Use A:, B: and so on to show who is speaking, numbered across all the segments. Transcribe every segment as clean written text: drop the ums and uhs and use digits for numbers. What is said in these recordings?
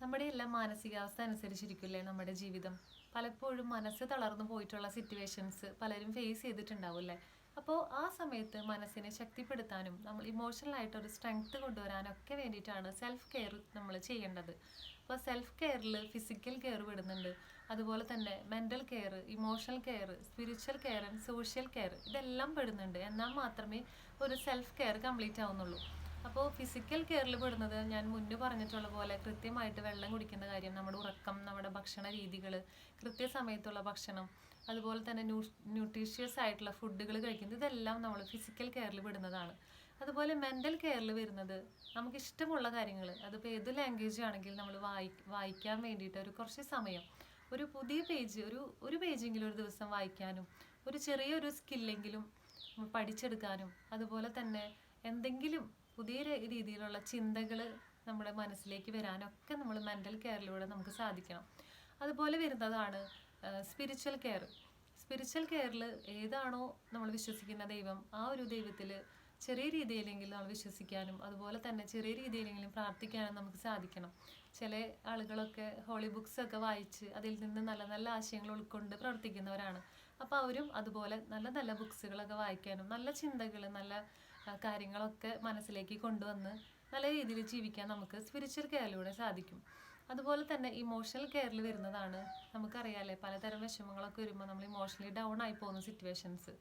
A: നമ്മുടെ എല്ലാം മാനസികാവസ്ഥ അനുസരിച്ചിരിക്കില്ലേ നമ്മുടെ ജീവിതം. പലപ്പോഴും മനസ്സ് തളർന്നു പോയിട്ടുള്ള സിറ്റുവേഷൻസ് പലരും ഫേസ് ചെയ്തിട്ടുണ്ടാവും അല്ലേ. അപ്പോൾ ആ സമയത്ത് മനസ്സിനെ ശക്തിപ്പെടുത്താനും നമ്മൾ ഇമോഷണൽ ആയിട്ട് ഒരു സ്ട്രെങ്ത് കൊണ്ടുവരാനൊക്കെ വേണ്ടിയിട്ടാണ് സെൽഫ് കെയർ നമ്മൾ ചെയ്യേണ്ടത്. അപ്പോൾ സെൽഫ് കെയറിൽ ഫിസിക്കൽ കെയർ വിടുന്നുണ്ട്, അതുപോലെ തന്നെ mental care, emotional care, spiritual care and social care ഇതെല്ലാം പെടുന്നുണ്ട്. എന്നാൽ മാത്രമേ ഒരു സെൽഫ് കെയർ കംപ്ലീറ്റ് ആവുന്നുള്ളൂ. അപ്പോൾ ഫിസിക്കൽ കെയറിൽ പെടുന്നത് ഞാൻ മുന്നേ പറഞ്ഞിട്ടുള്ള പോലെ കൃത്യമായിട്ട് വെള്ളം കുടിക്കുന്ന കാര്യം, നമ്മുടെ ഉറക്കം, നമ്മുടെ ഭക്ഷണ രീതികൾ, കൃത്യസമയത്തുള്ള ഭക്ഷണം, അതുപോലെ തന്നെ ന്യൂട്രീഷ്യസ് ആയിട്ടുള്ള ഫുഡുകൾ കഴിക്കുന്നത്, ഇതെല്ലാം നമ്മൾ ഫിസിക്കൽ കെയറിൽ പെടുന്നതാണ്. അതുപോലെ മെൻ്റൽ കെയറിൽ വരുന്നത് നമുക്ക് ഇഷ്ടമുള്ള കാര്യങ്ങൾ, അതിപ്പോൾ ഏത് ലാംഗ്വേജ് ആണെങ്കിലും നമ്മൾ വായിക്കാൻ വേണ്ടിയിട്ട് ഒരു കുറച്ച് സമയം, ഒരു പുതിയ പേജ്, ഒരു പേജെങ്കിലും ഒരു ദിവസം വായിക്കാനും, ഒരു ചെറിയൊരു സ്കില്ലെങ്കിലും പഠിച്ചെടുക്കാനും, അതുപോലെ തന്നെ എന്തെങ്കിലും പുതിയ രീതിയിലുള്ള ചിന്തകൾ നമ്മുടെ മനസ്സിലേക്ക് വരാനൊക്കെ നമ്മൾ മെൻ്റൽ കെയറിലൂടെ നമുക്ക് സാധിക്കണം. അതുപോലെ വരുന്നതാണ് സ്പിരിച്വൽ കെയർ. സ്പിരിച്വൽ കെയറിൽ ഏതാണോ നമ്മൾ വിശ്വസിക്കുന്ന ദൈവം, ആ ഒരു ദൈവത്തിൽ ചെറിയ രീതിയിലെങ്കിലും നമ്മൾ വിശ്വസിക്കാനും, അതുപോലെ തന്നെ ചെറിയ രീതിയിലെങ്കിലും പ്രാർത്ഥിക്കാനും നമുക്ക് സാധിക്കണം. ചില ആളുകളൊക്കെ ഹോളി ബുക്സൊക്കെ വായിച്ച് അതിൽ നിന്ന് നല്ല നല്ല ആശയങ്ങൾ ഉൾക്കൊണ്ട് പ്രവർത്തിക്കുന്നവരാണ്. അപ്പോൾ അവരും അതുപോലെ നല്ല നല്ല ബുക്സുകളൊക്കെ വായിക്കാനും, നല്ല ചിന്തകൾ, നല്ല കാര്യങ്ങളൊക്കെ മനസ്സിലേക്ക് കൊണ്ടുവന്ന് നല്ല രീതിയിൽ ജീവിക്കാൻ നമുക്ക് സ്പിരിച്വൽ കെയറിലൂടെ സാധിക്കും. അതുപോലെ തന്നെ ഇമോഷണൽ കെയറിൽ വരുന്നതാണ്, നമുക്കറിയാമല്ലേ, പലതരം വിഷമങ്ങളൊക്കെ വരുമ്പോൾ നമ്മൾ ഇമോഷണലി ഡൗൺ ആയി പോകുന്ന സിറ്റുവേഷൻസ്.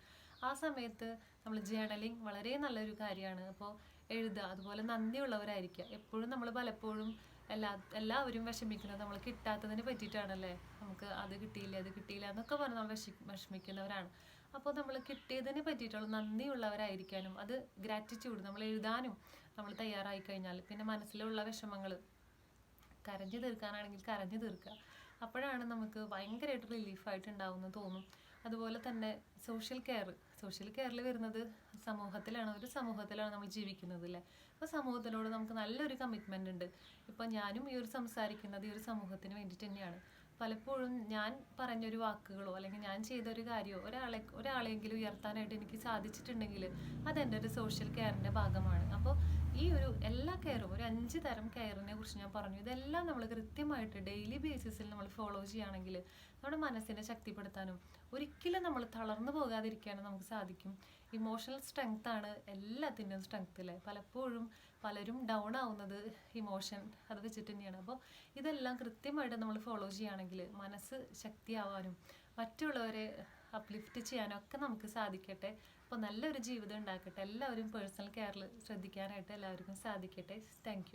A: ആ സമയത്ത് നമ്മൾ ജേർണലിങ് വളരെ നല്ലൊരു കാര്യമാണ്. അപ്പോൾ എഴുതുക, അതുപോലെ നന്ദിയുള്ളവരായിരിക്കുക. എപ്പോഴും നമ്മൾ പലപ്പോഴും എല്ലാവരും വിഷമിക്കുന്നത് നമ്മൾ കിട്ടാത്തതിന് പറ്റിയിട്ടാണല്ലേ. നമുക്ക് അത് കിട്ടിയില്ല, അത് കിട്ടിയില്ല എന്നൊക്കെ പറഞ്ഞ് നമ്മൾ വിഷമിക്കുന്നവരാണ്. അപ്പോൾ നമ്മൾ കിട്ടിയതിനെ പറ്റിയിട്ടുള്ള നന്ദിയുള്ളവരായിരിക്കാനും, അത് ഗ്രാറ്റിറ്റ്യൂഡ് നമ്മൾ എഴുതാനും നമ്മൾ തയ്യാറായി കഴിഞ്ഞാൽ പിന്നെ മനസ്സിലുള്ള വിഷമങ്ങൾ കരഞ്ഞു തീർക്കാനാണെങ്കിൽ കരഞ്ഞു തീർക്കുക. അപ്പോഴാണ് നമുക്ക് ഭയങ്കരമായിട്ട് റിലീഫായിട്ട് ഉണ്ടാവുമെന്ന് തോന്നും. അതുപോലെ തന്നെ സോഷ്യൽ കെയറിൽ വരുന്നത് ഒരു സമൂഹത്തിലാണ് നമ്മൾ ജീവിക്കുന്നത് അല്ലേ. അപ്പോൾ സമൂഹത്തിനോട് നമുക്ക് നല്ലൊരു കമ്മിറ്റ്മെൻ്റ് ഉണ്ട്. ഇപ്പം ഞാനും ഈ ഒരു സംസാരിക്കുന്നത് ഈ ഒരു സമൂഹത്തിന് വേണ്ടിയിട്ട് തന്നെയാണ്. പലപ്പോഴും ഞാൻ പറഞ്ഞൊരു വാക്കുകളോ അല്ലെങ്കിൽ ഞാൻ ചെയ്തൊരു കാര്യമോ ഒരാളെങ്കിലും ഉയർത്താനായിട്ട് എനിക്ക് സാധിച്ചിട്ടുണ്ടെങ്കിൽ അതെൻ്റെ ഒരു സോഷ്യൽ കെയറിൻ്റെ ഭാഗമാണ്. അപ്പോൾ ഈ ഒരു എല്ലാ കെയറും, ഒരു 5 തരം കെയറിനെ കുറിച്ച് ഞാൻ പറഞ്ഞു. ഇതെല്ലാം നമ്മൾ കൃത്യമായിട്ട് ഡെയിലി ബേസിസിൽ നമ്മൾ ഫോളോ ചെയ്യുകയാണെങ്കിൽ നമ്മുടെ മനസ്സിനെ ശക്തിപ്പെടുത്താനും ഒരിക്കലും നമ്മൾ തളർന്നു പോകാതിരിക്കാനും നമുക്ക് സാധിക്കും. ഇമോഷണൽ സ്ട്രെങ്ത് ആണ് എല്ലാത്തിൻ്റെയും സ്ട്രെങ്ത് അല്ലേ. പലപ്പോഴും പലരും ഡൗൺ ആവുന്നത് ഇമോഷൻ അത് വെച്ചിട്ട് തന്നെയാണ്. അപ്പോൾ ഇതെല്ലാം കൃത്യമായിട്ട് നമ്മൾ ഫോളോ ചെയ്യുകയാണെങ്കിൽ മനസ്സ് ശക്തിയാവാനും മറ്റുള്ളവരെ അപ്ലിഫ്റ്റ് ചെയ്യാനൊക്കെ നമുക്ക് സാധിക്കട്ടെ. അപ്പോൾ നല്ലൊരു ജീവിതം ഉണ്ടാക്കട്ടെ. എല്ലാവരും പേഴ്സണൽ കെയറിൽ ശ്രദ്ധിക്കാനായിട്ട് എല്ലാവർക്കും സാധിക്കട്ടെ. Thank you.